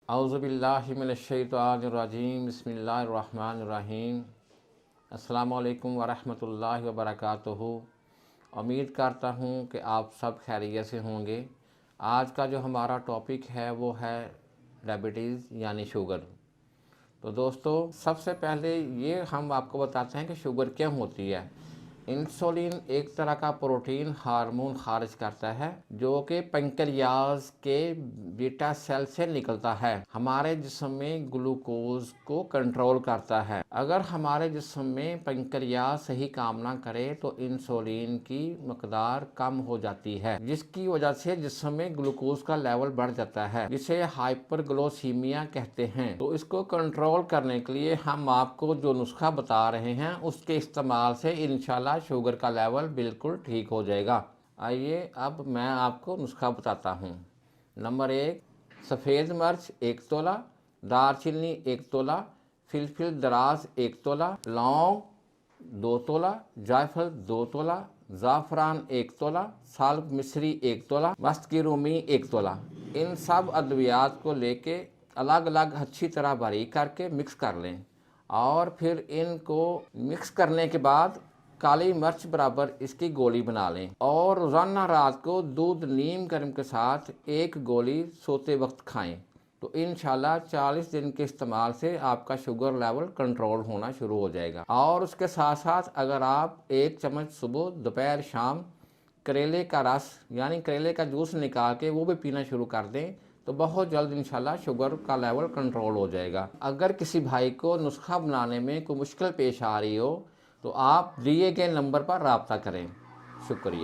اعوذ باللہ من الشیطان الرجیم، بسم اللہ الرحمن الرحیم۔ السلام علیکم ورحمۃ اللہ وبرکاتہ۔ امید کرتا ہوں کہ آپ سب خیریت سے ہوں گے۔ آج کا جو ہمارا ٹاپک ہے وہ ہے ڈائبٹیز یعنی شوگر۔ تو دوستو، سب سے پہلے یہ ہم آپ کو بتاتے ہیں کہ شوگر کیا ہوتی ہے۔ انسولین ایک طرح کا پروٹین ہارمون خارج کرتا ہے جو کہ پنکریاز کے بیٹا سیل سے نکلتا ہے، ہمارے جسم میں گلوکوز کو کنٹرول کرتا ہے۔ اگر ہمارے جسم میں پنکریاز صحیح کام نہ کرے تو انسولین کی مقدار کم ہو جاتی ہے، جس کی وجہ سے جسم میں گلوکوز کا لیول بڑھ جاتا ہے، جسے ہائپر گلوسیمیا کہتے ہیں۔ تو اس کو کنٹرول کرنے کے لیے ہم آپ کو جو نسخہ بتا رہے ہیں اس کے استعمال سے انشاءاللہ شوگر کا لیول بالکل ٹھیک ہو جائے گا۔ آئیے اب میں آپ کو نسخہ بتاتا ہوں۔ نمبر 1، سفید مرچ 1 تولہ، دار چینی 1 تولہ، فلفل دراز 1 تولہ، لونگ 2 تولہ، جائفل 2 تولہ، زعفران 1 تولہ، سالک مصری 1 تولہ، مست کی رومی 1 تولہ۔ ان سب ادویات کو لے کے الگ الگ اچھی طرح باریک کر کے مکس کر لیں، اور پھر ان کو مکس کرنے کے بعد کالی مرچ برابر اس کی گولی بنا لیں، اور روزانہ رات کو دودھ نیم گرم کے ساتھ 1 گولی سوتے وقت کھائیں۔ تو انشاءاللہ 40 دن کے استعمال سے آپ کا شوگر لیول کنٹرول ہونا شروع ہو جائے گا۔ اور اس کے ساتھ ساتھ اگر آپ 1 چمچ صبح، دوپہر، شام کریلے کا رس یعنی کریلے کا جوس نکال کے وہ بھی پینا شروع کر دیں تو بہت جلد انشاءاللہ شوگر کا لیول کنٹرول ہو جائے گا۔ اگر کسی بھائی کو نسخہ بنانے میں کوئی مشکل پیش آ رہی ہو تو آپ دیے گئے نمبر پر رابطہ کریں۔ شکریہ۔